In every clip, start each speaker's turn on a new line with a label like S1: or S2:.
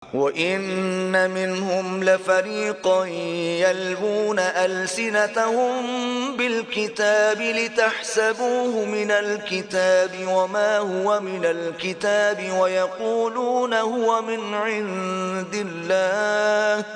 S1: وَإِنَّ مِنْهُمْ لَفَرِيقًا يَلْوُونَ أَلْسِنَتَهُمْ بِالْكِتَابِ لِتَحْسَبُوهُ مِنَ الْكِتَابِ وَمَا هُوَ مِنَ الْكِتَابِ وَيَقُولُونَ هُوَ مِنْ عِنْدِ اللَّهِ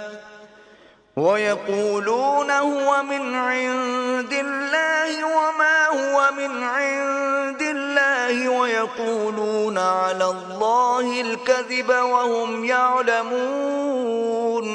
S1: وَمَا هُوَ مِنْ عِنْدِ اللَّهِ وَيَقُولُونَ عَلَى اللَّهِ الْكَذِبَ وَهُمْ يَعْلَمُونَ۔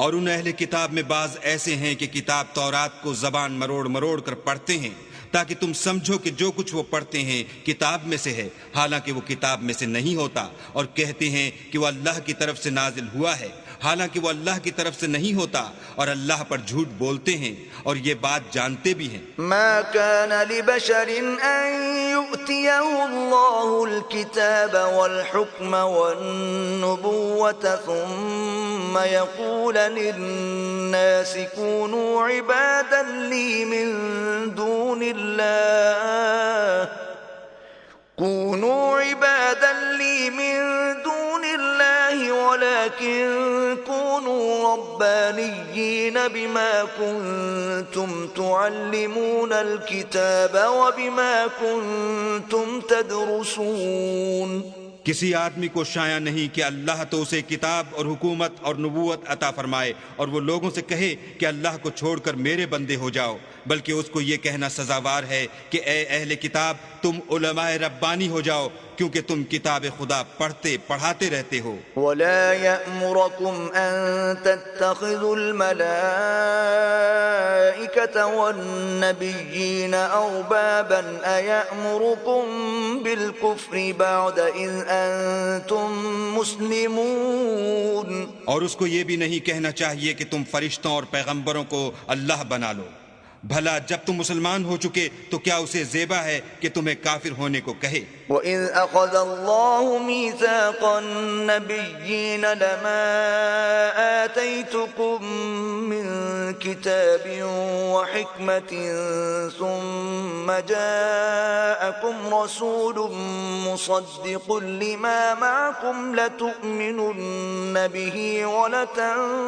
S2: اور ان اہل کتاب میں بعض ایسے ہیں کہ کتاب تورات کو زبان مروڑ مروڑ کر پڑھتے ہیں تاکہ تم سمجھو کہ جو کچھ وہ پڑھتے ہیں کتاب میں سے ہے، حالانکہ وہ کتاب میں سے نہیں ہوتا، اور کہتے ہیں کہ وہ اللہ کی طرف سے نازل ہوا ہے، حالانکہ وہ اللہ کی طرف سے نہیں ہوتا، اور اللہ پر جھوٹ بولتے ہیں اور یہ بات جانتے بھی ہیں۔
S1: ما كان لبشر أن يؤتيه الله الكتاب والحكم والنبوة ثم يقول للناس كونوا عبادا لي من دون الله ولكن كونوا ربانيين بما كنتم تعلمون الكتاب وبما كنتم تدرسون۔
S2: کسی آدمی کو شایع نہیں کہ اللہ تو اسے کتاب اور حکومت اور نبوت عطا فرمائے اور وہ لوگوں سے کہے کہ اللہ کو چھوڑ کر میرے بندے ہو جاؤ، بلکہ اس کو یہ کہنا سزاوار ہے کہ اے اہل کتاب تم علماء ربانی ہو جاؤ، کیونکہ تم کتاب خدا پڑھتے پڑھاتے رہتے ہو۔
S1: ولا يأمركم أن تتخذوا الملائكة والنبيين أربابا أيأمركم بالكفر بعد إذ أنتم مسلمون۔
S2: اور اس کو یہ بھی نہیں کہنا چاہیے کہ تم فرشتوں اور پیغمبروں کو اللہ بنا لو، بھلا جب تم مسلمان ہو چکے تو کیا اسے زیبا ہے کہ تمہیں کافر ہونے کو کہے؟
S1: وَإِذْ أَخَذَ اللَّهُ مِيثَاقَ النَّبِيِّينَ لَمَا آتَيْتُكُم مِّن كِتَابٍ وَحِكْمَةٍ ثُمَّ جَاءَكُمْ رَسُولٌ مُصَدِّقٌ لِّمَا مَعَكُمْ لَتُؤْمِنُنَّ بِهِ وَلَتَنصُرُنَّهُ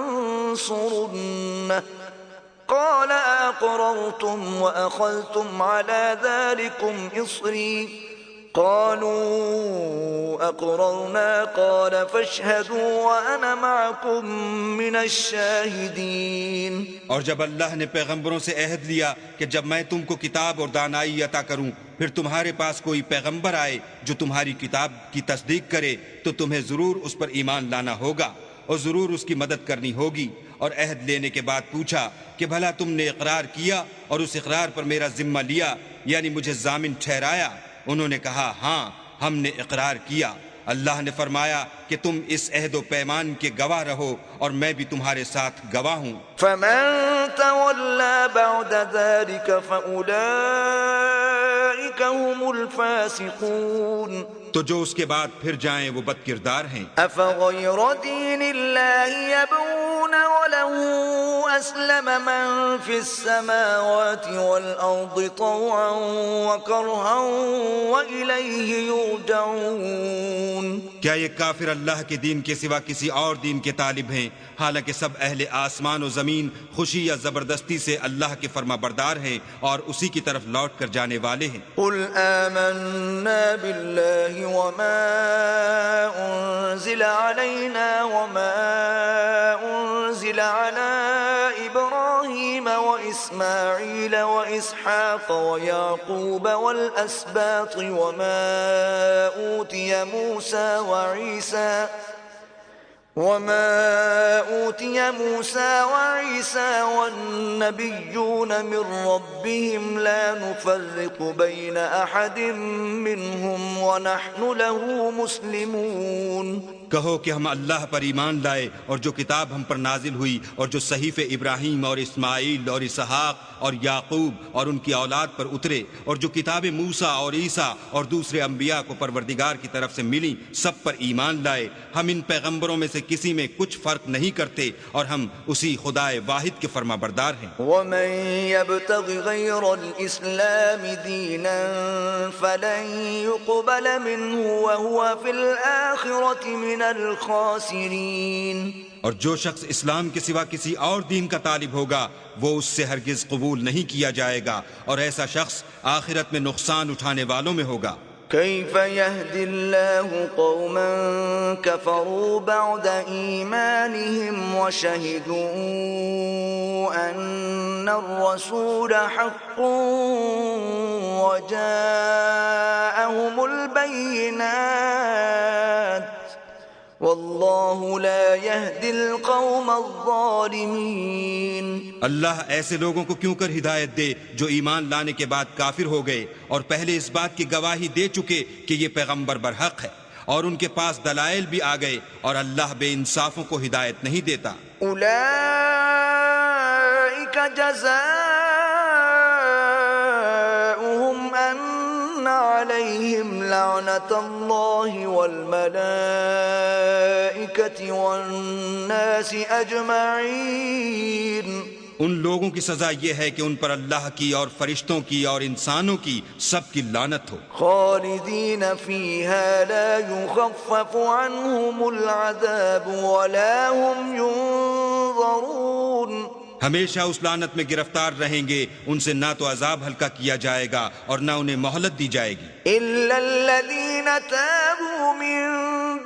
S1: قال أقررتم وأخذتم على ذلكم إصري قالوا أقررنا قال فاشهدوا وأنا معكم من الشاهدين۔
S2: اور جب اللہ نے پیغمبروں سے عہد لیا کہ جب میں تم کو کتاب اور دانائی عطا کروں پھر تمہارے پاس کوئی پیغمبر آئے جو تمہاری کتاب کی تصدیق کرے تو تمہیں ضرور اس پر ایمان لانا ہوگا اور ضرور اس کی مدد کرنی ہوگی۔ اور عہد لینے کے بعد پوچھا کہ بھلا تم نے اقرار کیا اور اس اقرار پر میرا ذمہ لیا، یعنی مجھے ضامن ٹھہرایا؟ انہوں نے کہا ہاں ہم نے اقرار کیا۔ اللہ نے فرمایا کہ تم اس عہد و پیمان کے گواہ رہو اور میں بھی تمہارے ساتھ گواہ ہوں۔
S1: فمن تولى بعد ذلك فأولئك هم الفاسقون۔
S2: تو جو اس کے بعد پھر جائیں وہ بد کردار ہیں۔
S1: أفغير دين الله يبغون وله أسلم من في السماوات والأرض طوعا وكرها وإليه يرجعون۔
S2: کیا یہ کافر اللہ کے دین کے سوا کسی اور دین کے طالب ہیں، حالانکہ سب اہل آسمان و زمین خوشی یا زبردستی سے اللہ کے فرما بردار ہیں اور اسی کی طرف لوٹ کر جانے والے ہیں۔
S1: قل آمنا بالله وما أنزل علينا وما أنزل على إبراهيم وإسماعيل وإسحاق ويعقوب والأسباط وما أوتي موسى وعيسى والنبيون من ربهم لا نفرق بين أحد منهم ونحن له مسلمون۔
S2: کہو کہ ہم اللہ پر ایمان لائے اور جو کتاب ہم پر نازل ہوئی اور جو صحیفے ابراہیم اور اسماعیل اور اسحاق اور یعقوب اور ان کی اولاد پر اترے اور جو کتاب موسیٰ اور عیسیٰ اور دوسرے انبیاء کو پروردگار کی طرف سے ملی سب پر ایمان لائے۔ ہم ان پیغمبروں میں سے کسی میں کچھ فرق نہیں کرتے اور ہم اسی خدائے واحد کے فرما بردار ہیں۔
S1: وَمَن يَبْتَغِ غَيْرَ الْإِسْلَامِ دِينًا فَلَن يُقْبَلَ مِنْهُ وَهُوَ فِي الْآخِرَةِ مِنَ من الخاسرين.
S2: اور جو شخص اسلام کے سوا کسی اور دین کا طالب ہوگا وہ اس سے ہرگز قبول نہیں کیا جائے گا، اور ایسا شخص آخرت میں نقصان اٹھانے والوں میں ہوگا۔
S1: كيف يهدي الله قوما كفروا بعد إيمانهم وشهدوا أن الرسول حق وجاءهم البينات والله لا يهدي القوم الظالمين.
S2: اللہ ایسے لوگوں کو کیوں کر ہدایت دے جو ایمان لانے کے بعد کافر ہو گئے اور پہلے اس بات کی گواہی دے چکے کہ یہ پیغمبر برحق ہے، اور ان کے پاس دلائل بھی آ گئے، اور اللہ بے انصافوں کو ہدایت نہیں دیتا۔
S1: أولئك جزاؤهم أن عليهم لعنة الله والملائكة والناس أجمعين.
S2: ان لوگوں کی سزا یہ ہے کہ ان پر اللہ کی اور فرشتوں کی اور انسانوں کی سب کی لعنت ہو،
S1: خالدین فیہا لا یخفف عنہم العذاب ولا هم ينظرون.
S2: ہمیشہ اس لعنت میں گرفتار رہیں گے، ان سے نہ تو عذاب ہلکا کیا جائے گا اور نہ انہیں مہلت دی جائے گی۔
S1: الا الذین تابوا من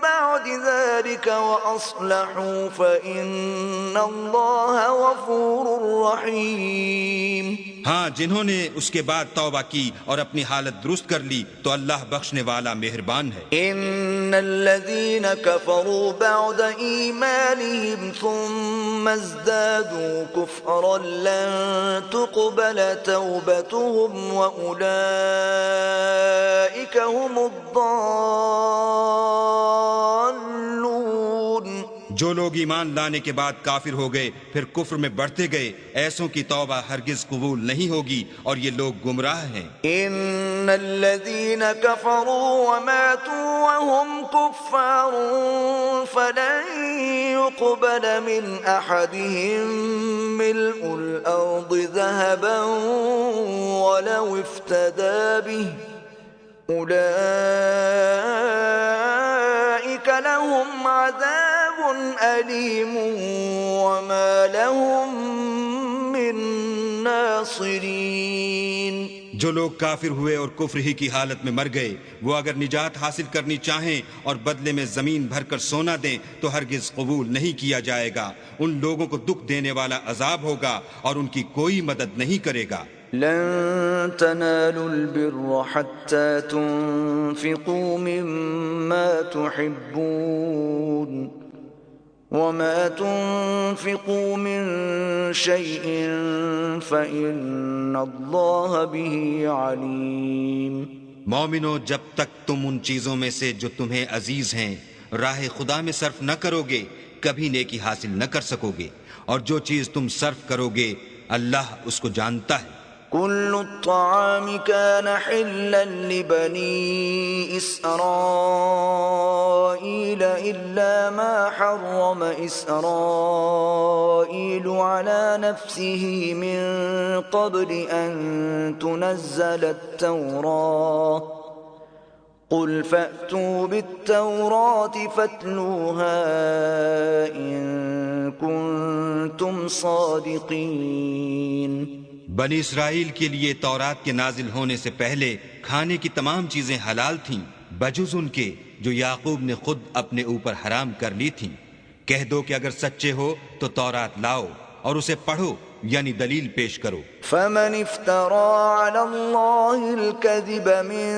S1: بعد ذلك واصلحوا فإن اللہ غفور رحیم.
S2: ہاں، جنہوں نے اس کے بعد توبہ کی اور اپنی حالت درست کر لی تو اللہ بخشنے والا مہربان ہے۔
S1: ان الذين كفروا بعد ایمانهم ثم ازدادوا كفرا لن تقبل توبتهم واولئك هم الضالون.
S2: جو لوگ ایمان لانے کے بعد کافر ہو گئے پھر کفر میں بڑھتے گئے، ایسوں کی توبہ ہرگز قبول نہیں ہوگی اور یہ لوگ گمراہ ہیں۔
S1: ان الذين كفروا وماتوا وهم كفار فلن يقبل من احدهم ملء الارض ذهبا ولو افتدى به اولئك لهم عذاب أليم وما لهم من ناصرين.
S2: جو لوگ کافر ہوئے اور کفر ہی کی حالت میں مر گئے، وہ اگر نجات حاصل کرنی چاہیں اور بدلے میں زمین بھر کر سونا دیں تو ہرگز قبول نہیں کیا جائے گا۔ ان لوگوں کو دکھ دینے والا عذاب ہوگا اور ان کی کوئی مدد نہیں کرے گا۔
S1: لن تنالوا البر حتى تنفقوا مما تحبون وما تنفقوا من شيء فإن الله به عليم.
S2: مومنو، جب تک تم ان چیزوں میں سے جو تمہیں عزیز ہیں راہ خدا میں صرف نہ کرو گے کبھی نیکی حاصل نہ کر سکو گے، اور جو چیز تم صرف کرو گے اللہ اس کو جانتا ہے۔
S1: كل الطعام كان حلا لبني إسرائيل إلا ما حرم إسرائيل على نفسه من قبل أن تنزل التوراة قل فأتوا بالتوراة فاتلوها إن كنتم صادقين.
S2: بنی اسرائیل کے لیے تورات کے نازل ہونے سے پہلے کھانے کی تمام چیزیں حلال تھیں بجز ان کے جو یعقوب نے خود اپنے اوپر حرام کر لی تھیں۔ کہہ دو کہ اگر سچے ہو تو تورات لاؤ اور اسے پڑھو، یعنی دلیل پیش کرو۔
S1: فمن افترى على الله الكذب من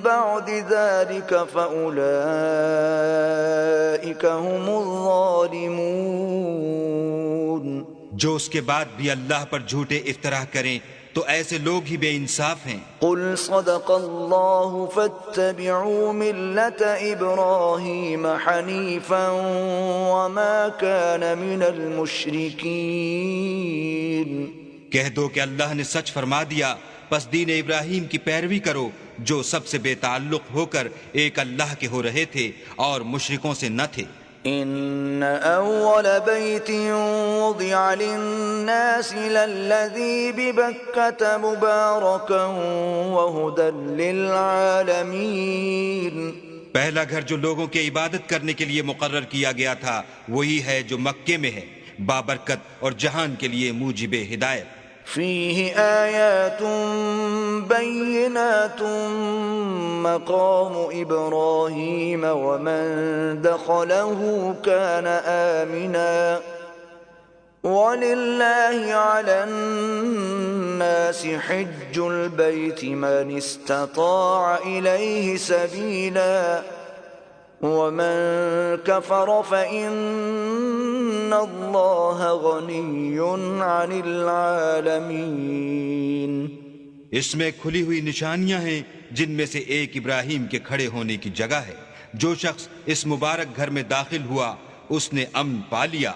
S1: بعد ذلك فأولئك هم الظالمون.
S2: جو اس کے بعد بھی اللہ پر جھوٹے افتراء کریں تو ایسے لوگ ہی بے انصاف ہیں۔
S1: قل صدق اللہ فاتبعوا ملة ابراہیم حنیفا وما كان من المشرکین.
S2: کہہ دو کہ اللہ نے سچ فرما دیا، پس دین ابراہیم کی پیروی کرو جو سب سے بے تعلق ہو کر ایک اللہ کے ہو رہے تھے اور مشرکوں سے نہ تھے۔
S1: ان اول بیت وضع للناس للذی ببکة مبارکا وہدى للعالمین.
S2: پہلا گھر جو لوگوں کے عبادت کرنے کے لیے مقرر کیا گیا تھا وہی ہے جو مکے میں ہے، بابرکت اور جہان کے لیے موجب ہدایت۔
S1: فيه آيات بينات مقام إبراهيم ومن دخله كان آمنا ولله على الناس حج البيت من استطاع إليه سبيلا ومن كفر فإن الله غني عن العالمين۔
S2: اس میں کھلی ہوئی نشانیاں ہیں جن میں سے ایک ابراہیم کے کھڑے ہونے کی جگہ ہے۔ جو شخص اس مبارک گھر میں داخل ہوا اس نے امن پا لیا،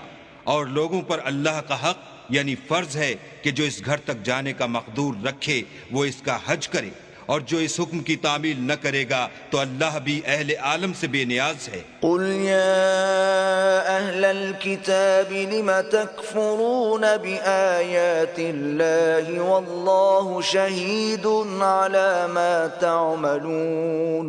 S2: اور لوگوں پر اللہ کا حق یعنی فرض ہے کہ جو اس گھر تک جانے کا مقدور رکھے وہ اس کا حج کرے، اور جو اس حکم کی تعمیل نہ کرے گا تو اللہ بھی اہل عالم سے بے نیاز ہے۔
S1: قل يا أهل الكتاب لم تكفرون بآيات الله والله شهيد على ما تعملون۔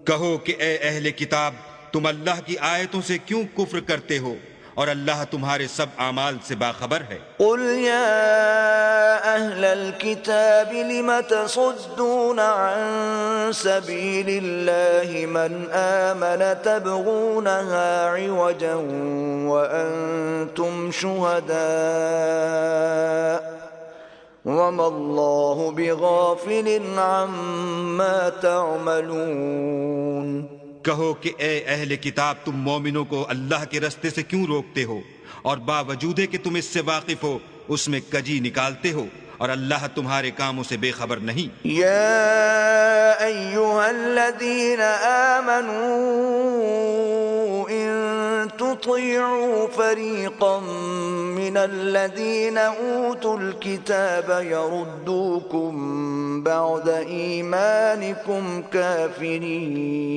S2: کہو کہ اے اہل کتاب، تم اللہ کی آیتوں سے کیوں کفر کرتے ہو اور اللہ تمہارے سب اعمال سے باخبر ہے۔
S1: قل يا أهل الكتاب لم تصدون عن سبيل الله من آمن تبغونها عوجا وأنتم شهداء وما الله بغافل عما تعملون۔
S2: کہو کہ اے اہل کتاب، تم مومنوں کو اللہ کے رستے سے کیوں روکتے ہو، اور باوجود کہ تم اس سے واقف ہو اس میں کجی نکالتے ہو، اور اللہ تمہارے کاموں سے بے خبر نہیں۔
S1: یا ایھا الذین آمنوا ان تطیعوا فریقا من الذین اوتوا الکتاب یردوکم بعد ایمانکم کافرین۔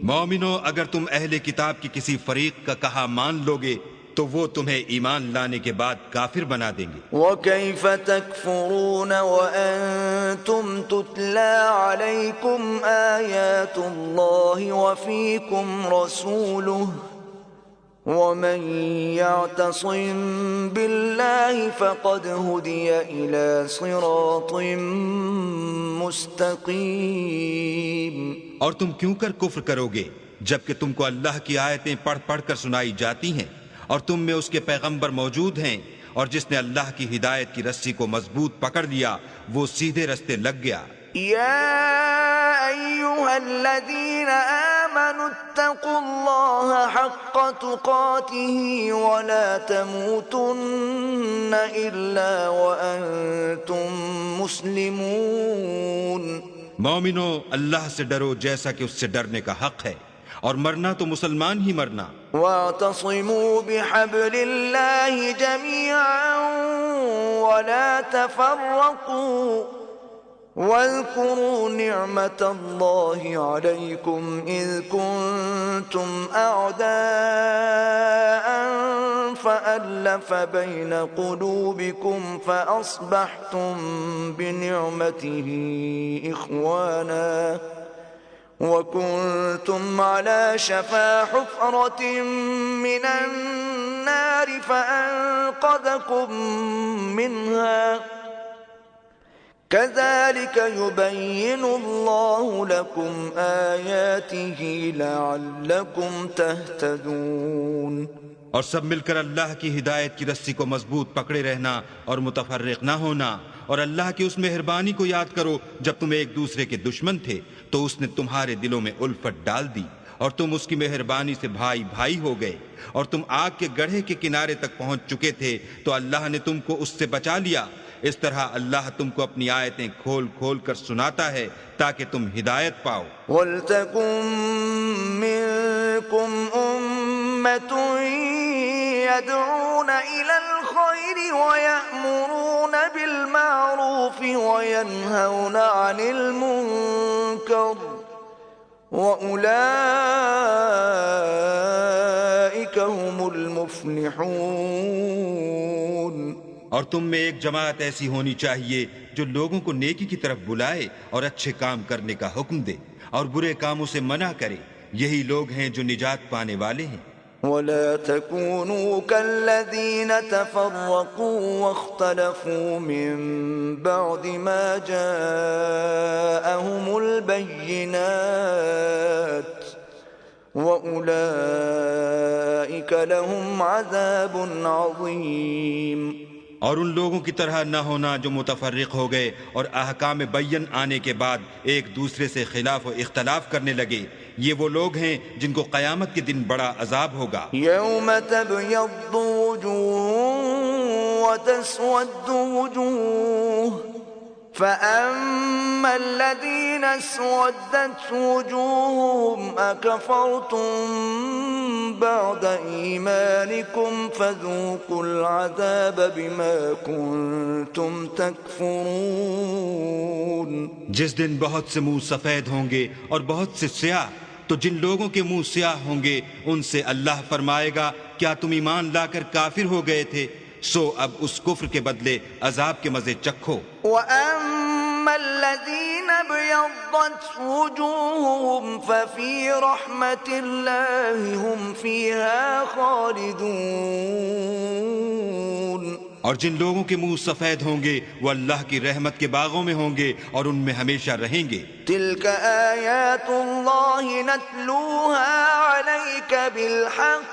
S2: مومنو، اگر تم اہل کتاب کی کسی فریق کا کہا مان لوگے تو وہ تمہیں ایمان لانے کے بعد کافر بنا دیں گے۔
S1: وَكَيْفَ تَكْفُرُونَ وَأَنْتُمْ تُتْلَى عَلَيْكُمْ آيَاتُ اللَّهِ وَفِيكُمْ رَسُولُهُ وَمَنْ يَعْتَصِمْ بِاللَّهِ فَقَدْ هُدِيَ إِلَى صِرَاطٍ مُسْتَقِيمٍ۔
S2: اور تم کیوں کر کفر کرو گے جبکہ تم کو اللہ کی آیتیں پڑھ پڑھ کر سنائی جاتی ہیں، اور تم میں اس کے پیغمبر موجود ہیں، اور جس نے اللہ کی ہدایت کی رسی کو مضبوط پکڑ لیا وہ سیدھے رستے لگ گیا۔
S1: یا ایھا الذین آمنوا اتقوا اللہ حق تقاته ولا تموتن الا وانتم مسلمون۔
S2: مومنو، اللہ سے ڈرو جیسا کہ اس سے ڈرنے کا حق ہے، اور مرنا تو مسلمان ہی مرنا۔
S1: واعتصموا بحبل اللہ جميعا ولا تفرقوا واذكروا نعمة الله عليكم إذ كنتم أعداء فألف بين قلوبكم فأصبحتم بنعمته إخوانا وكنتم على شفا حفرة من النار فأنقذكم منها كذلك يبين الله لكم آياته لعلكم تهتدون۔
S2: اور سب مل کر اللہ کی ہدایت کی رسی کو مضبوط پکڑے رہنا اور متفرق نہ ہونا، اور اللہ کی اس مہربانی کو یاد کرو جب تم ایک دوسرے کے دشمن تھے تو اس نے تمہارے دلوں میں الفت ڈال دی، اور تم اس کی مہربانی سے بھائی بھائی ہو گئے، اور تم آگ کے گڑھے کے کنارے تک پہنچ چکے تھے تو اللہ نے تم کو اس سے بچا لیا۔ اس طرح اللہ تم کو اپنی آیتیں کھول کھول کر سناتا ہے تاکہ تم ہدایت پاؤ۔
S1: وَلْتَكُن مِّنكُمْ أُمَّةٌ يَدْعُونَ إِلَى الْخَيْرِ وَيَأْمُرُونَ بِالْمَعْرُوفِ وَيَنْهَوْنَ عَنِ الْمُنكَرِ وَأُولَئِكَ هُمُ الْمُفْلِحُونَ۔
S2: اور تم میں ایک جماعت ایسی ہونی چاہیے جو لوگوں کو نیکی کی طرف بلائے اور اچھے کام کرنے کا حکم دے، اور برے کاموں سے منع کرے، یہی لوگ ہیں جو نجات پانے والے ہیں۔
S1: ولا تكونوا كالذين تفرقوا واختلفوا من بعد ما جاءهم البينات وأولئك لهم عذاب عظيم۔
S2: اور ان لوگوں کی طرح نہ ہونا جو متفرق ہو گئے اور احکام بین آنے کے بعد ایک دوسرے سے خلاف و اختلاف کرنے لگے، یہ وہ لوگ ہیں جن کو قیامت کے دن بڑا عذاب ہوگا۔
S1: يوم تبيض وجوه وتسود وجوه فأما الذين اسودت وجوههم أكفرتم بعد إيمانكم فذوقوا العذاب بما كنتم تكفرون۔
S2: جس دن بہت سے منہ سفید ہوں گے اور بہت سے سیاہ، تو جن لوگوں کے منہ سیاہ ہوں گے ان سے اللہ فرمائے گا کیا تم ایمان لا کر کافر ہو گئے تھے؟ سو اب اس کفر کے بدلے عذاب کے مزے چکھو۔
S1: وَأَمَّا الَّذِينَ ابْيَضَّتْ وُجُوهُهُمْ فَفِي رَحْمَةِ اللَّهِ هُمْ فِيهَا خَالِدُونَ۔
S2: اور جن لوگوں کے منہ سفید ہوں گے وہ اللہ کی رحمت کے باغوں میں ہوں گے اور ان میں ہمیشہ رہیں گے۔
S1: تِلْكَ آيَاتُ اللَّهِ نَتْلُوهَا عَلَيْكَ بِالْحَقِّ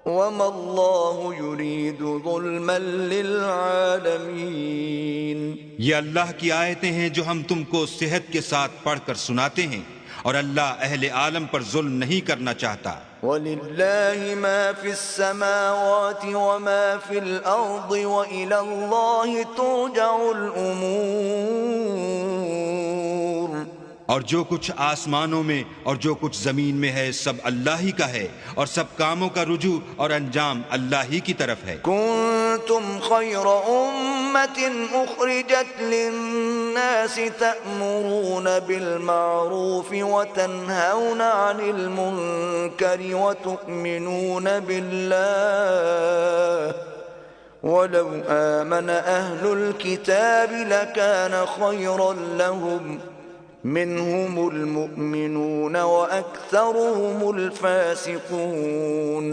S1: وَمَا اللَّهُ يُرِيدُ ظُلْمًا لِلْعَالَمِينَ۔
S2: یہ اللہ کی آیتیں ہیں جو ہم تم کو صحت کے ساتھ پڑھ کر سناتے ہیں، اور اللہ اہل عالم پر ظلم نہیں کرنا چاہتا۔
S1: وَلِلَّهِ مَا فِي السَّمَاوَاتِ وَمَا فِي الْأَرْضِ وَإِلَى اللَّهِ تُرْجَعُ الْأُمُورُ۔
S2: اور جو کچھ آسمانوں میں اور جو کچھ زمین میں ہے سب اللہ ہی کا ہے، اور سب کاموں کا رجوع اور انجام اللہ ہی کی طرف ہے۔
S1: كنتم خير أمة أخرجت للناس تأمرون بالمعروف وتنهون عن المنكر وتؤمنون بالله ولو آمن أهل الكتاب لكان خيرا لهم منهم المؤمنون وأكثرهم الفاسقون۔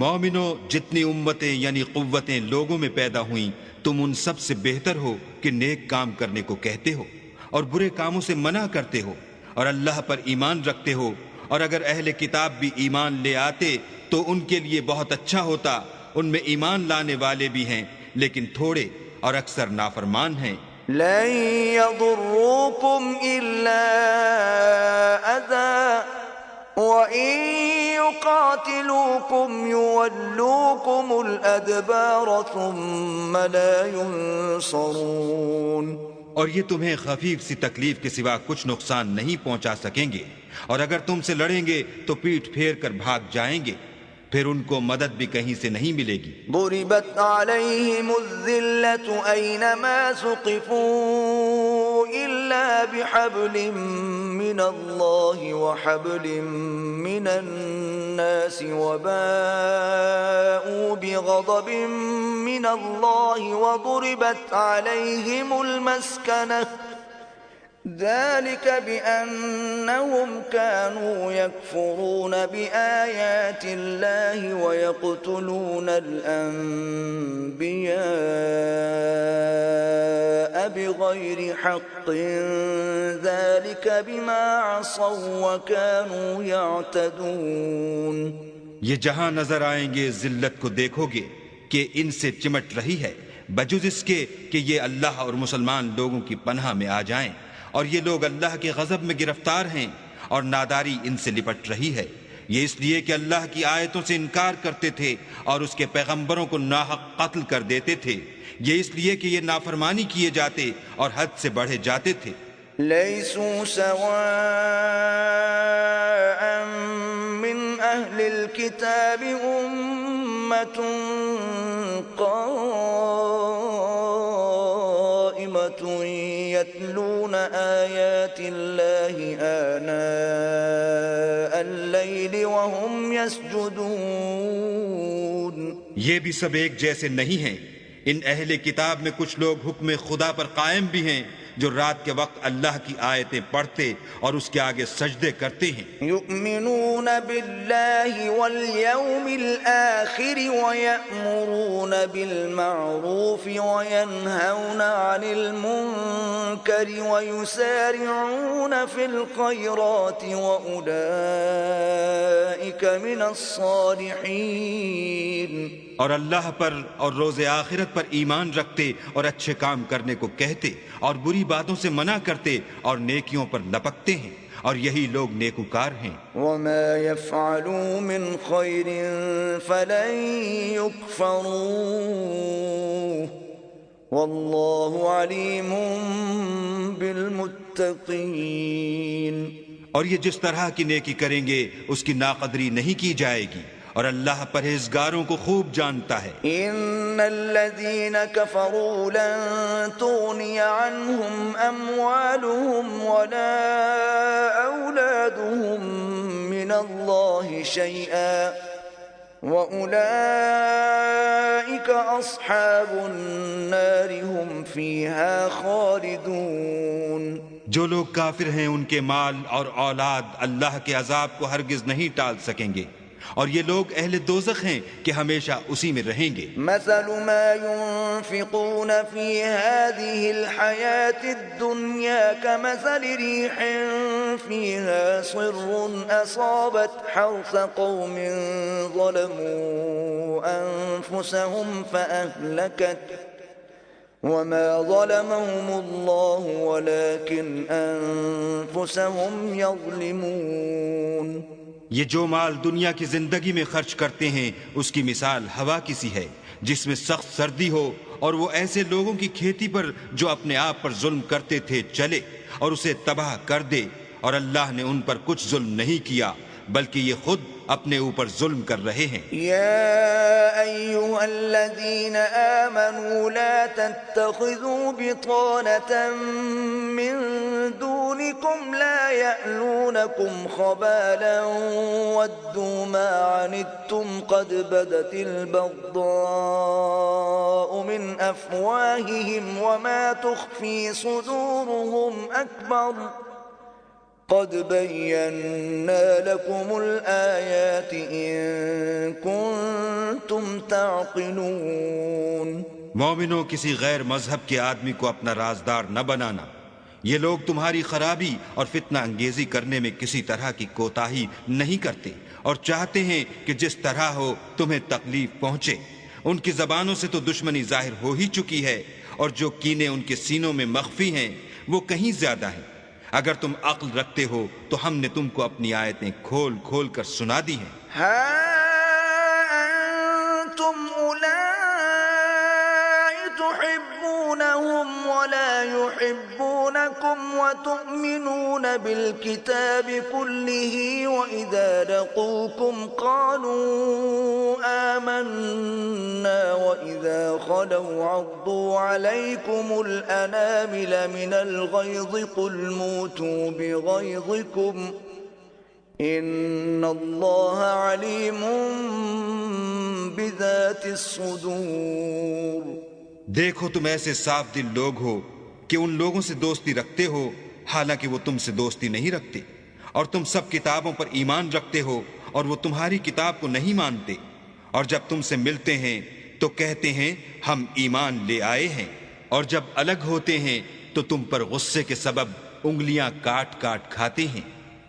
S2: مومنو، جتنی امتیں یعنی قوتیں لوگوں میں پیدا ہوئیں، تم ان سب سے بہتر ہو کہ نیک کام کرنے کو کہتے ہو اور برے کاموں سے منع کرتے ہو اور اللہ پر ایمان رکھتے ہو، اور اگر اہل کتاب بھی ایمان لے آتے تو ان کے لیے بہت اچھا ہوتا۔ ان میں ایمان لانے والے بھی ہیں لیکن تھوڑے اور اکثر نافرمان ہیں۔
S1: لن يضروكم إلا أذى وإن يقاتلوكم يولوكم الأدبار ثم لا ينصرون۔
S2: اور یہ تمہیں خفیف سی تکلیف کے سوا کچھ نقصان نہیں پہنچا سکیں گے، اور اگر تم سے لڑیں گے تو پیٹھ پھیر کر بھاگ جائیں گے، پھر ان کو مدد بھی کہیں سے نہیں ملے گی۔
S1: ضربت عليهم الذلة أينما ثقفوا إلا بحبل من الله وحبل من الناس وباءوا بغضب من الله وضربت عليهم المسكنة ذلك بأنهم كانوا يكفرون بآيات الله ويقتلون الأنبياء بغير حق ذلك بما عصوا وكانوا يعتدون۔
S2: یہ جہاں نظر آئیں گے ذلت کو دیکھو گے کہ ان سے چمٹ رہی ہے، بجز اس کے کہ یہ اللہ اور مسلمان لوگوں کی پناہ میں آ جائیں، اور یہ لوگ اللہ کے غضب میں گرفتار ہیں اور ناداری ان سے لپٹ رہی ہے۔ یہ اس لیے کہ اللہ کی آیتوں سے انکار کرتے تھے اور اس کے پیغمبروں کو ناحق قتل کر دیتے تھے، یہ اس لیے کہ یہ نافرمانی کیے جاتے اور حد سے بڑھے جاتے تھے۔
S1: ليسوا سواء من أهل الكتاب أمة قائمة يتلون آيات الله آناء الليل وهم يسجدون۔
S2: یہ بھی سب ایک جیسے نہیں ہیں۔ ان اہل کتاب میں کچھ لوگ حکم خدا پر قائم بھی ہیں، جو رات کے وقت اللہ کی آیتیں پڑھتے اور اس کے آگے سجدے کرتے ہیں.
S1: يؤمنون بالله واليوم الآخر ويأمرون بالمعروف وينهون عن المنكر ويسارعون في الخيرات وأولئك من الصالحين.
S2: اور اللہ پر اور روز آخرت پر ایمان رکھتے اور اچھے کام کرنے کو کہتے اور بری باتوں سے منع کرتے اور نیکیوں پر لپکتے ہیں اور یہی لوگ نیکوکار ہیں.
S1: وما يفعلوا من خير فلن يكفروه والله عليم بالمتقين.
S2: اور یہ جس طرح کی نیکی کریں گے اس کی ناقدری نہیں کی جائے گی اور اللہ پرہیزگاروں کو خوب جانتا ہے.
S1: ان الذين كفروا لن تغني عنهم اموالهم ولا اولادهم من الله شيئا واولئك اصحاب النار هم فيها خالدون.
S2: جو لوگ کافر ہیں ان کے مال اور اولاد اللہ کے عذاب کو ہرگز نہیں ٹال سکیں گے اور یہ لوگ اہل دوزخ ہیں کہ ہمیشہ اسی میں رہیں گے.
S1: مثل ما ينفقون في هذه الحياة الدنيا كمثل ريح فيها صر أصابت حرث قوم ظلموا أنفسهم فأهلكت وما ظلمهم الله ولكن أنفسهم يظلمون.
S2: یہ جو مال دنیا کی زندگی میں خرچ کرتے ہیں اس کی مثال ہوا کی سی ہے جس میں سخت سردی ہو اور وہ ایسے لوگوں کی کھیتی پر جو اپنے آپ پر ظلم کرتے تھے چلے اور اسے تباہ کر دے اور اللہ نے ان پر کچھ ظلم نہیں کیا بلکہ یہ خود اپنے اوپر ظلم کر رہے ہیں.
S1: يا أيها الذين آمنوا لا تتخذوا بطانة من دونكم لا يألونكم خبالا ودوا ما عنتم قد بدت البغضاء من أفواههم وما تخفي صدورهم أكبر قد بينا لكم الآيات إن كنتم تعقلون.
S2: مومنوں کسی غیر مذہب کے آدمی کو اپنا رازدار نہ بنانا. یہ لوگ تمہاری خرابی اور فتنہ انگیزی کرنے میں کسی طرح کی کوتاہی نہیں کرتے اور چاہتے ہیں کہ جس طرح ہو تمہیں تکلیف پہنچے. ان کی زبانوں سے تو دشمنی ظاہر ہو ہی چکی ہے اور جو کینے ان کے سینوں میں مخفی ہیں وہ کہیں زیادہ ہیں. اگر تم عقل رکھتے ہو تو ہم نے تم کو اپنی آیتیں کھول کھول کر سنا دی ہیں.
S1: ها أنتم أولئك تحبونهم ولا يحبونكم وتؤمنون بالكتاب كله وإذا لقوكم قالوا آمنا وإذا خلوا عضوا عليكم الأنامل من الغيظ قل موتوا بغيظكم ان اللہ علیم بذات الصدور.
S2: دیکھو تم ایسے صاف دل لوگ ہو کہ ان لوگوں سے دوستی رکھتے ہو حالانکہ وہ تم سے دوستی نہیں رکھتے اور تم سب کتابوں پر ایمان رکھتے ہو اور وہ تمہاری کتاب کو نہیں مانتے اور جب تم سے ملتے ہیں تو کہتے ہیں ہم ایمان لے آئے ہیں اور جب الگ ہوتے ہیں تو تم پر غصے کے سبب انگلیاں کاٹ کاٹ کھاتے ہیں.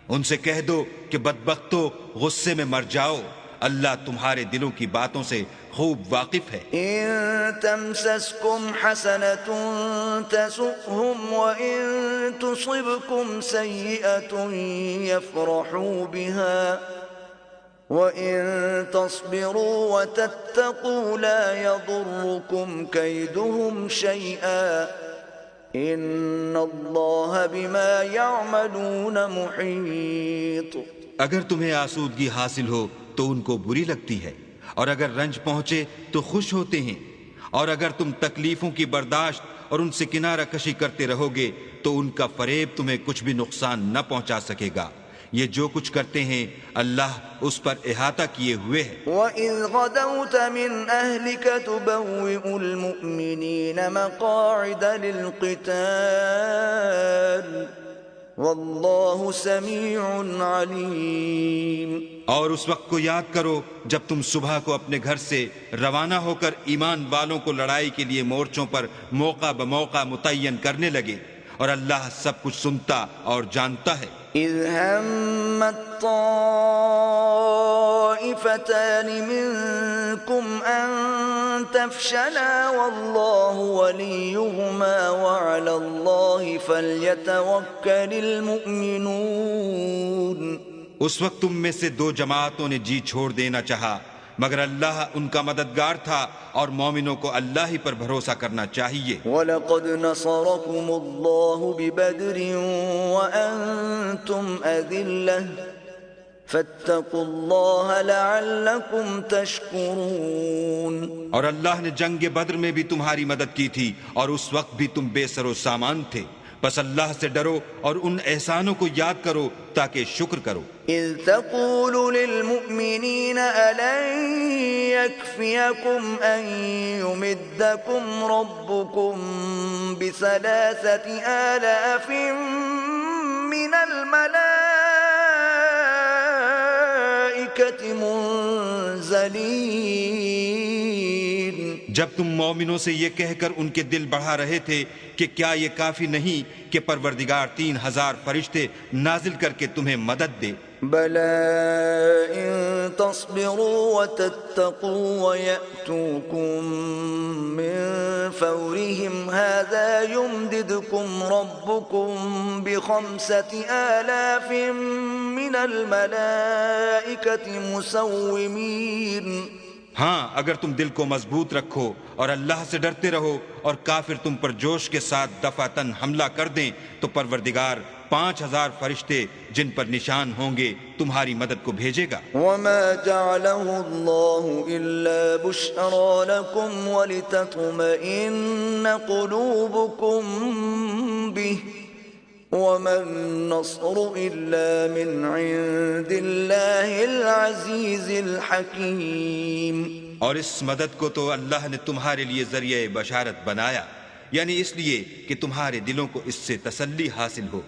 S2: ان سے کہہ دو کہ بدبختو غصے میں مر جاؤ اللہ تمہارے دلوں کی باتوں سے خوب واقف ہے.
S1: ان تمسسكم حسنة تسؤهم وان تصبكم سيئة يفرحوا بها وان تصبروا وتتقوا لا يضركم كيدهم شيئا ان اللہ بما يعملون محیط.
S2: اگر تمہیں آسودگی حاصل ہو تو ان کو بری لگتی ہے اور اگر رنج پہنچے تو خوش ہوتے ہیں اور اگر تم تکلیفوں کی برداشت اور ان سے کنارہ کشی کرتے رہو گے تو ان کا فریب تمہیں کچھ بھی نقصان نہ پہنچا سکے گا یہ جو کچھ کرتے ہیں اللہ اس پر احاطہ کیے ہوئے ہے۔
S1: وَإِذْ غَدَوْتَ مِنْ أَهْلِكَ تُبَوِّئُ الْمُؤْمِنِينَ مَقَاعِدَ لِلْقِتَالِ وَاللَّهُ سَمِيعٌ عَلِيمٌ۔
S2: اور اس وقت کو یاد کرو جب تم صبح کو اپنے گھر سے روانہ ہو کر ایمان والوں کو لڑائی کے لیے مورچوں پر موقع بموقع متعین کرنے لگے، اور اللہ سب کچھ سنتا اور جانتا ہے۔
S1: إِذْ هَمَّتْ طَائِفَتَانِ مِنْكُمْ أَنْ تَفْشَلَا وَاللَّهُ وَلِيُّهُمَا وَعَلَى اللَّهِ فَلْيَتَوَكَّلِ الْمُؤْمِنُونَ۔
S2: اس وقت تم میں سے دو جماعتوں نے جی چھوڑ دینا چاہا، مگر اللہ ان کا مددگار تھا، اور مومنوں کو اللہ ہی پر بھروسہ کرنا چاہیے۔
S1: وَلَقَدْ نَصَرَكُمُ اللَّهُ بِبَدْرٍ وَأَنْتُمْ أَذِلَّةٌ فَاتَّقُوا اللَّهَ لَعَلَّكُمْ تَشْكُرُونَ۔
S2: اور اللہ نے جنگ بدر میں بھی تمہاری مدد کی تھی، اور اس وقت بھی تم بے سر و سامان تھے، بس اللہ سے ڈرو اور ان احسانوں کو یاد کرو تاکہ شکر کرو۔
S1: إِذْ تَقُولُ لِلْمُؤْمِنِينَ أَلَنْ يَكْفِيَكُمْ أَنْ يُمِدَّكُمْ رَبُّكُمْ ب3,000 مِّنَ الْمَلَائِكَةِ مُنزَلِينَ۔
S2: جب تم مومنوں سے یہ کہہ کر ان کے دل بڑھا رہے تھے کہ کیا یہ کافی نہیں کہ پروردگار 3,000 فرشتے نازل کر کے تمہیں مدد دے؟
S1: بَلَىٰ إِن تَصْبِرُوا وَتَتَّقُوا وَيَأْتُوكُم مِّن فَوْرِهِمْ هَٰذَا يُمْدِدْكُمْ رَبُّكُم ب5,000 مِّنَ الْمَلَائِكَةِ مُسَوِّمِينَ۔
S2: ہاں، اگر تم دل کو مضبوط رکھو اور اللہ سے ڈرتے رہو اور کافر تم پر جوش کے ساتھ دفعتاً حملہ کر دیں تو پروردگار 5,000 فرشتے جن پر نشان ہوں گے تمہاری مدد کو بھیجے گا۔
S1: وَمَا جَعَلَهُ اللَّهُ إِلَّا بُشْرَىٰ لَكُمْ وَلِتَطْمَئِنَّ قُلُوبُكُم بِهِ وَمَا النَّصْرُ إِلَّا مِنْ عِندِ اللَّهِ الْعَزِيزِ الْحَكِيمِ۔
S2: اور اس مدد کو تو اللہ نے تمہارے لیے ذریعہ بشارت بنایا، یعنی اس لیے کہ تمہارے دلوں کو اس سے تسلی حاصل ہو،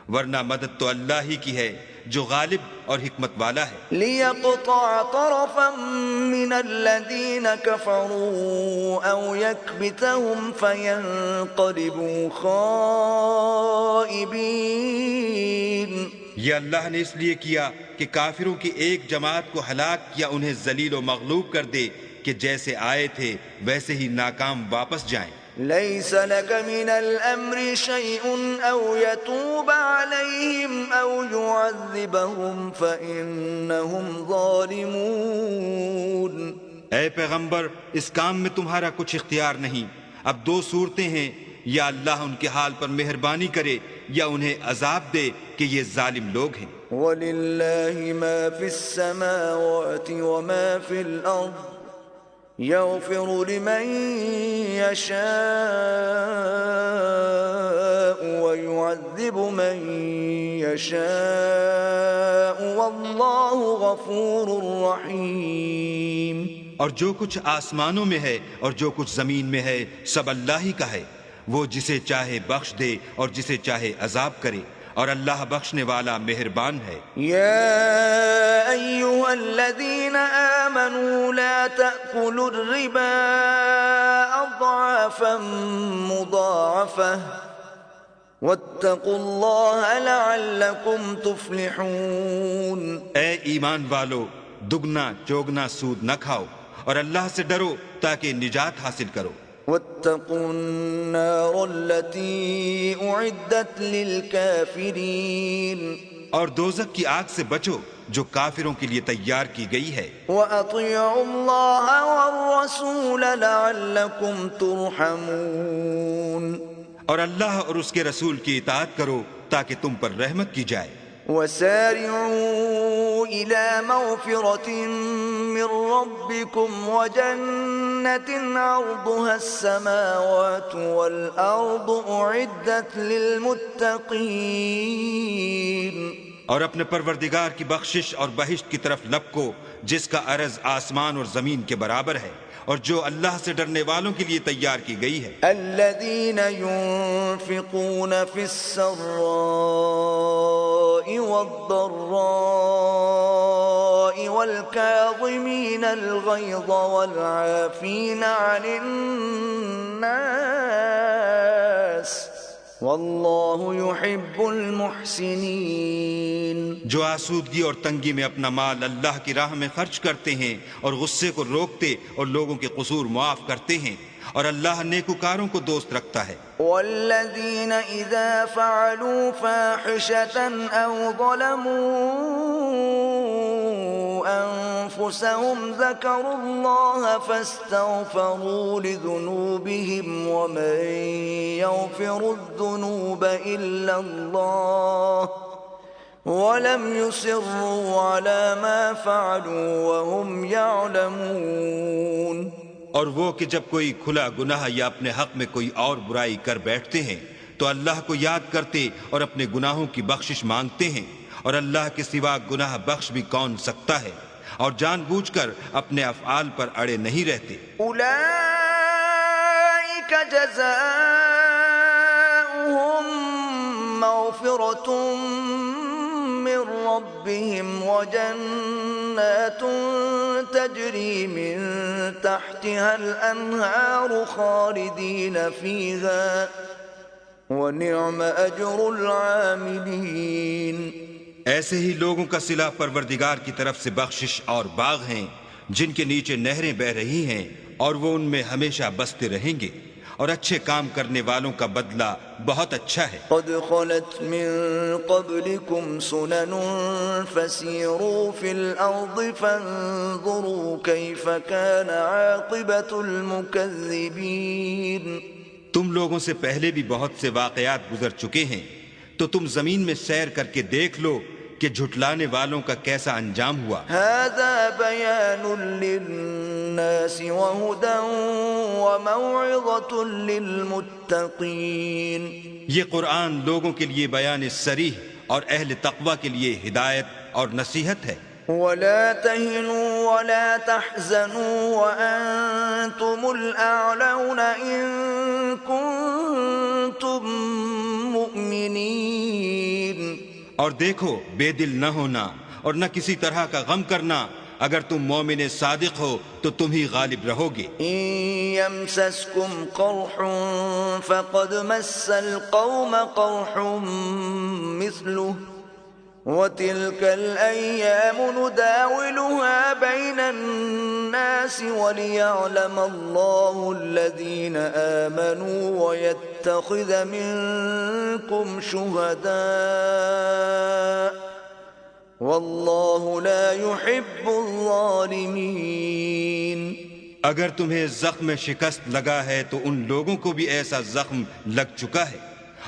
S2: ورنہ مدد تو اللہ ہی کی ہے جو غالب اور حکمت والا ہے۔
S1: لِيَقْطَعَ طَرَفًا مِّنَ الَّذِينَ كَفَرُوا أَوْ يَكْبِتَهُمْ فَيَنقَلِبُوا خَائِبِينَ۔
S2: یہ اللہ نے اس لیے کیا کہ کافروں کی ایک جماعت کو ہلاک یا انہیں ذلیل و مغلوب کر دے کہ جیسے آئے تھے ویسے ہی ناکام واپس جائیں۔
S1: لَيْسَ لَكَ مِنَ الْأَمْرِ شَيْءٌ أَوْ يَتُوبَ عَلَيْهِمْ أَوْ يُعَذِّبَهُمْ فَإِنَّهُمْ ظَالِمُونَ۔
S2: اے پیغمبر، اس کام میں تمہارا کچھ اختیار نہیں۔ اب دو صورتیں ہیں، یا اللہ ان کے حال پر مہربانی کرے یا انہیں عذاب دے کہ یہ ظالم لوگ ہیں۔
S1: وَلِلَّهِ مَا فِي السَّمَاوَاتِ وَمَا فِي الْأَرْضِ يَغْفِرُ لِمَن يَشَاءُ وَيُعَذِّبُ مَن يَشَاءُ وَاللَّهُ غَفُورٌ رَّحِيمٌ۔
S2: اور جو کچھ آسمانوں میں ہے اور جو کچھ زمین میں ہے سب اللہ ہی کا ہے، وہ جسے چاہے بخش دے اور جسے چاہے عذاب کرے، اور اللہ بخشنے والا مہربان ہے۔
S1: يا أيها الذين آمنوا لا تأكلوا الربا أضعافا مضاعفة واتقوا الله لعلكم تفلحون۔
S2: اے ایمان والو، دگنا چوگنا سود نہ کھاؤ اور اللہ سے ڈرو تاکہ نجات حاصل کرو۔
S1: واتقوا النار التي أعدت للكافرين۔
S2: اور دوزخ کی آگ سے بچو جو کافروں کے لیے تیار کی گئی ہے۔
S1: وَأَطِيعُوا اللَّهَ وَالرَّسُولَ لَعَلَّكُمْ تُرْحَمُونَ۔
S2: اور اللہ اور اس کے رسول کی اطاعت کرو تاکہ تم پر رحمت کی جائے۔
S1: وَسَارِعُوا إِلَى مَغْفِرَةٍ مِّن رَّبِّكُمْ وَجَنَّةٍ عَرْضُهَا السَّمَاوَاتُ وَالْأَرْضُ أُعِدَّتْ لِلْمُتَّقِينَ۔
S2: اور اپنے پروردگار کی بخشش اور بہشت کی طرف لپکو جس کا عرض آسمان اور زمین کے برابر ہے اور جو اللہ سے ڈرنے والوں کے لیے تیار کی گئی ہے۔
S1: الذين ينفقون في السراء والضراء والكاظمين الغيظ والعافين عن الناس واللہ يحب المحسنین،
S2: جو آسودگی اور تنگی میں اپنا مال اللہ کی راہ میں خرچ کرتے ہیں اور غصے کو روکتے اور لوگوں کے قصور معاف کرتے ہیں، اور اللہ نیکوکاروں کو دوست رکھتا ہے۔
S1: والذین اذا فعلوا فاحشة او ظلموا انفسهم ذکروا اللہ فاستغفروا لذنوبهم ومن يغفر الذنوب الا اللہ وَلَمْ يُصِرُّوا عَلَى مَا فَعَلُوا وَهُمْ يَعْلَمُونَ،
S2: اور وہ کہ جب کوئی کھلا گناہ یا اپنے حق میں کوئی اور برائی کر بیٹھتے ہیں تو اللہ کو یاد کرتے اور اپنے گناہوں کی بخشش مانگتے ہیں، اور اللہ کے سوا گناہ بخش بھی کون سکتا ہے، اور جان بوجھ کر اپنے افعال پر اڑے نہیں رہتے۔
S1: اولئک جزاؤہم مغفرۃ من ربهم وجنات تجری من تحتها الانہار خالدین فیہا ونعم اجر العاملین۔
S2: ایسے ہی لوگوں کا صلہ پروردگار کی طرف سے بخشش اور باغ ہیں جن کے نیچے نہریں بہہ رہی ہیں، اور وہ ان میں ہمیشہ بستے رہیں گے، اور اچھے کام کرنے والوں کا بدلہ بہت اچھا ہے۔
S1: قد خلت من قبلكم سنن فسیروا فی الارض فانظروا کیف کان عاقبۃ المکذبین۔
S2: تم لوگوں سے پہلے بھی بہت سے واقعات گزر چکے ہیں، تو تم زمین میں سیر کر کے دیکھ لو کہ جھٹلانے والوں کا کیسا انجام ہوا۔
S1: هذا بیان للناس وہدی وموعظۃ للمتقین،
S2: یہ قرآن لوگوں کے لیے بیان صریح اور اہل تقوی کے لیے ہدایت اور نصیحت ہے۔
S1: ولا تهنوا ولا تحزنوا وأنتم الأعلون إن كنتم مؤمنين،
S2: اور دیکھو بے دل نہ ہونا اور نہ کسی طرح کا غم کرنا، اگر تم مومن صادق ہو تو تم ہی غالب رہو گے۔
S1: إن يمسسكم قرح فقد مس القوم قرح مثله وَتِلْكَ الْأَيَّامُ نُدَاوِلُهَا بَيْنَ النَّاسِ وَلِيَعْلَمَ اللَّهُ الَّذِينَ آمَنُوا وَيَتَّخِذَ مِنكُمْ شُهَدَاءَ وَاللَّهُ لَا يُحِبُّ الظَّالِمِينَ۔
S2: اگر تمہیں زخم شکست لگا ہے تو ان لوگوں کو بھی ایسا زخم لگ چکا ہے،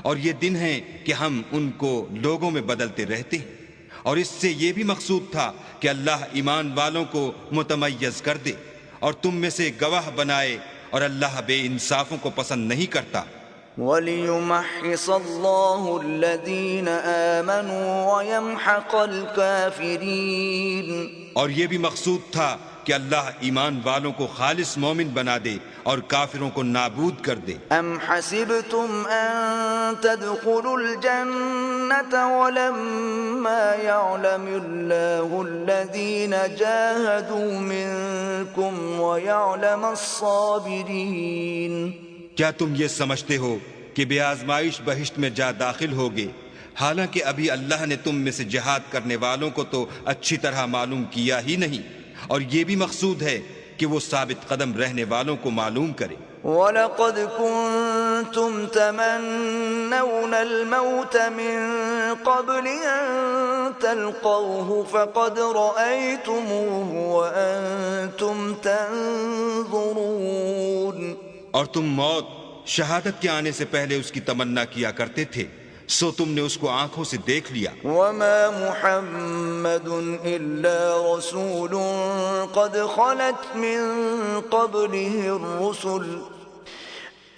S2: اور یہ دن ہیں کہ ہم ان کو لوگوں میں بدلتے رہتے ہیں، اور اس سے یہ بھی مقصود تھا کہ اللہ ایمان والوں کو متمیز کر دے اور تم میں سے گواہ بنائے، اور اللہ بے انصافوں کو پسند نہیں کرتا۔
S1: وَلِيُمَحِّصَ اللَّهُ الَّذِينَ آمَنُوا وَيَمْحَقَ الْكَافِرِينَ،
S2: اور یہ بھی مقصود تھا کہ اللہ ایمان والوں کو خالص مومن بنا دے اور کافروں کو نابود کر دے۔
S1: ام حسبتم ان تدخلوا الجنة ولما يعلم الله الذين جاهدوا منكم ويعلم الصابرين،
S2: کیا تم یہ سمجھتے ہو کہ بے آزمائش بہشت میں جا داخل ہوگے، حالانکہ ابھی اللہ نے تم میں سے جہاد کرنے والوں کو تو اچھی طرح معلوم کیا ہی نہیں، اور یہ بھی مقصود ہے کہ وہ ثابت قدم رہنے والوں کو معلوم کرے۔
S1: وَلَقَدْ كُنْتُمْ تَمَنَّوْنَ الْمَوْتَ مِنْ قَبْلِ أَنْ تَلْقَوْهُ فَقَدْ رَأَيْتُمُوهُ وَأَنْتُمْ تَنْظُرُونَ،
S2: اور تم موت شہادت کے آنے سے پہلے اس کی تمنا کیا کرتے تھے، سو تم نے اس کو آنکھوں سے دیکھ لیا۔
S1: وَمَا مُحَمَّدٌ إِلَّا رَسُولٌ قَدْ خَلَتْ مِن قَبْلِهِ الرُّسُلُ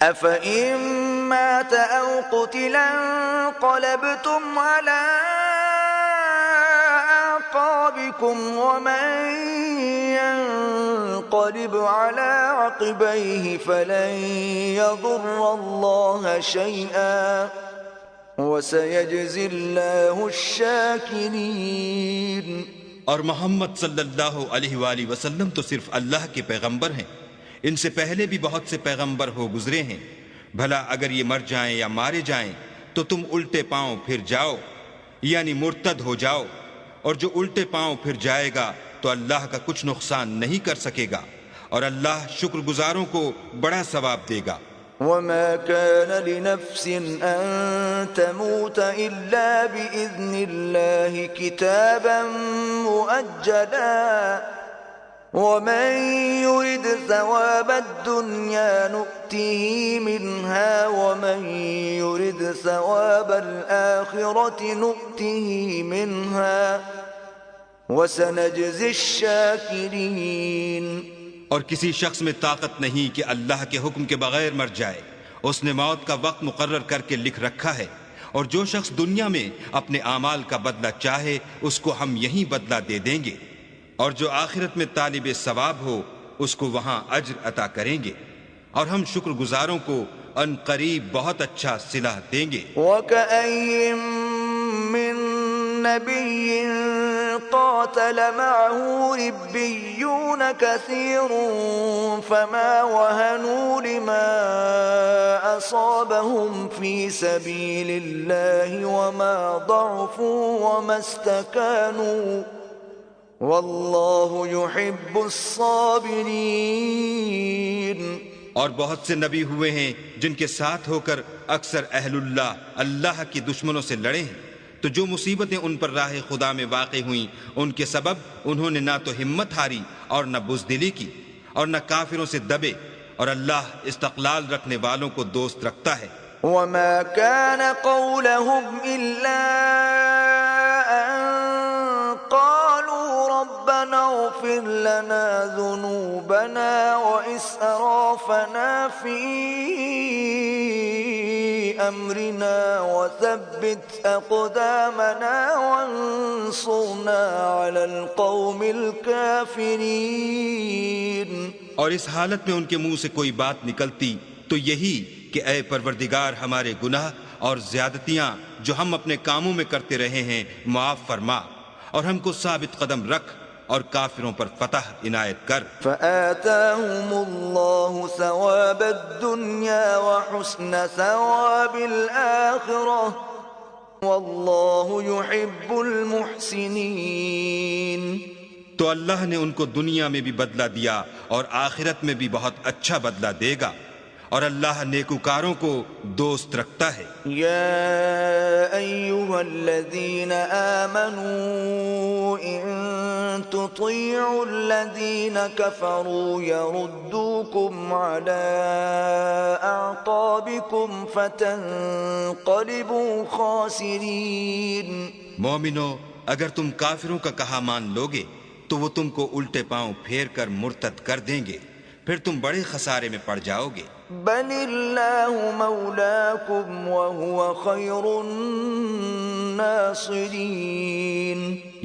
S1: أَفَإِن مَّاتَ أَوْ قُتِلَ انقَلَبْتُمْ عَلَىٰ أعقابكم ومن ينقلب على عقبيه فلن يضر الله شيئا وسيجزي الله الشاكرين۔
S2: اور محمد صلی اللہ علیہ وآلہ وسلم تو صرف اللہ کے پیغمبر ہیں، ان سے پہلے بھی بہت سے پیغمبر ہو گزرے ہیں۔ بھلا اگر یہ مر جائیں یا مارے جائیں تو تم الٹے پاؤں پھر جاؤ، یعنی مرتد ہو جاؤ، اور جو الٹے پاؤں پھر جائے گا تو اللہ کا کچھ نقصان نہیں کر سکے گا، اور اللہ شکر گزاروں کو بڑا ثواب دے گا۔
S1: وما كان لنفس أن تموت إلا بإذن الله كتابا مؤجلا ومن يرد ثواب الدنيا نؤته منها ومن يرد ثواب الآخرة نؤته منها وسنجزي الشاكرين۔
S2: اور کسی شخص میں طاقت نہیں کہ اللہ کے حکم کے بغیر مر جائے، اس نے موت کا وقت مقرر کر کے لکھ رکھا ہے، اور جو شخص دنیا میں اپنے اعمال کا بدلہ چاہے اس کو ہم یہیں بدلہ دے دیں گے، اور جو آخرت میں طالب ثواب ہو اس کو وہاں اجر عطا کریں گے، اور ہم شکر گزاروں کو ان قریب بہت اچھا صلہ دیں گے۔
S1: وَكَأَيٍّ مِّن نَّبِيٍّ قاتل معه ربيون كثير فما وهنوا لما أصابهم في سبيل الله وما ضعفوا وما استكانوا والله يحب الصابرين۔
S2: اور بہت سے نبی ہوئے ہیں جن کے ساتھ ہو کر اکثر اہل اللہ کی دشمنوں سے لڑے ہیں، تو جو مصیبتیں ان پر راہ خدا میں واقع ہوئیں ان کے سبب انہوں نے نہ تو ہمت ہاری اور نہ بزدلی کی اور نہ کافروں سے دبے، اور اللہ استقلال رکھنے والوں کو دوست رکھتا ہے۔
S1: وما كان قولهم إلا أن قالوا ربنا اغفر لنا ذنوبنا وإسرافنا في أمرنا وثبت أقدامنا وانصرنا على القوم الكافرين۔
S2: اور اس حالت میں ان کے منہ سے کوئی بات نکلتی تو یہی کہ اے پروردگار ہمارے گناہ اور زیادتیاں جو ہم اپنے کاموں میں کرتے رہے ہیں معاف فرما، اور ہم کو ثابت قدم رکھ اور کافروں پر فتح عنایت کر۔
S1: فآتاهم الله ثواب الدنيا وحسن ثواب الآخرة والله يحب المحسنين۔
S2: تو اللہ نے ان کو دنیا میں بھی بدلہ دیا اور آخرت میں بھی بہت اچھا بدلہ دے گا، اور اللہ نیکوکاروں کو دوست رکھتا ہے۔
S1: يا أيها الذين آمنوا إن تطيعوا الذين كفروا يردوكم على أعقابكم فتنقلبوا خاسرين۔
S2: مومنو، اگر تم کافروں کا کہا مان لوگے تو وہ تم کو الٹے پاؤں پھیر کر مرتد کر دیں گے، پھر تم بڑے خسارے میں پڑ جاؤ گے۔
S1: بل الله مولاكم وهو خير الناصرين۔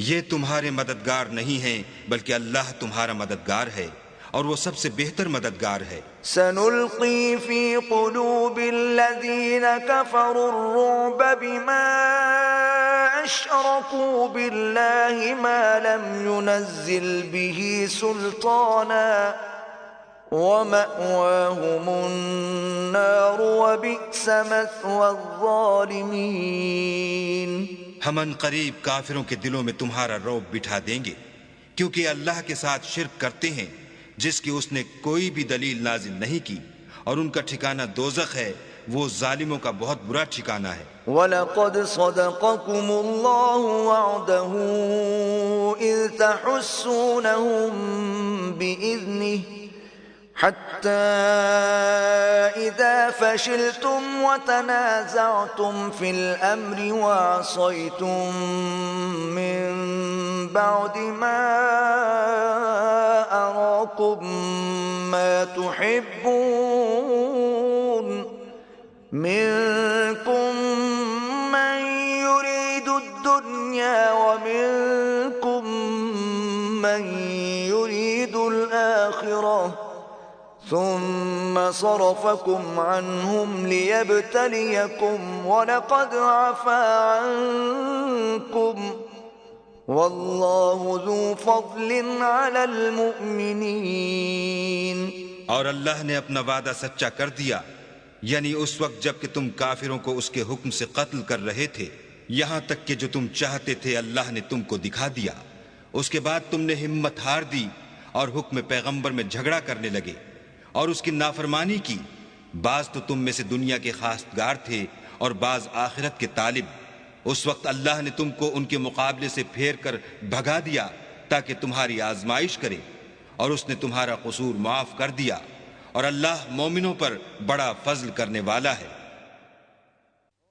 S2: یہ تمہارے مددگار نہیں ہیں بلکہ اللہ تمہارا مددگار ہے اور وہ سب سے بہتر مددگار ہے۔
S1: سنلقي في قلوب الذين كفروا الرعب بما أشركوا بالله ما لم ينزل به سلطانا ومأواهم النار وبئس مثوى الظالمين۔
S2: ہم ان قریب کافروں کے دلوں میں تمہارا رعب بٹھا دیں گے، کیونکہ اللہ کے ساتھ شرک کرتے ہیں جس کی اس نے کوئی بھی دلیل نازل نہیں کی، اور ان کا ٹھکانہ دوزخ ہے، وہ ظالموں کا بہت برا ٹھکانہ ہے۔
S1: وَلَقَدْ صَدَقَكُمُ اللَّهُ وَعْدَهُ إِذْ تَحُسُّونَهُم بِإِذْنِهِ حَتَّى إِذَا فَشِلْتُمْ وَتَنَازَعْتُمْ فِي الْأَمْرِ وَعَصَيْتُمْ مِنْ بَعْدِ مَا أَرَاكُمْ مَا تُحِبُّونَ مِنْكُمْ مَنْ يُرِيدُ الدُّنْيَا وَمِنْكُمْ من يريد الآخرة ثم صرفكم عنهم ليبتليكم ولقد عفا عنكم والله ذو فضل على المؤمنين۔
S2: اور اللہ نے اپنا وعدہ سچا کر دیا، یعنی اس وقت جب کہ تم کافروں کو اس کے حکم سے قتل کر رہے تھے، یہاں تک کہ جو تم چاہتے تھے اللہ نے تم کو دکھا دیا۔ اس کے بعد تم نے ہمت ہار دی اور حکم پیغمبر میں جھگڑا کرنے لگے اور اس کی نافرمانی کی۔ بعض تو تم میں سے دنیا کے خواستگار تھے اور بعض آخرت کے طالب۔ اس وقت اللہ نے تم کو ان کے مقابلے سے پھیر کر بھگا دیا تاکہ تمہاری آزمائش کرے، اور اس نے تمہارا قصور معاف کر دیا، اور اللہ مومنوں پر بڑا فضل کرنے والا ہے۔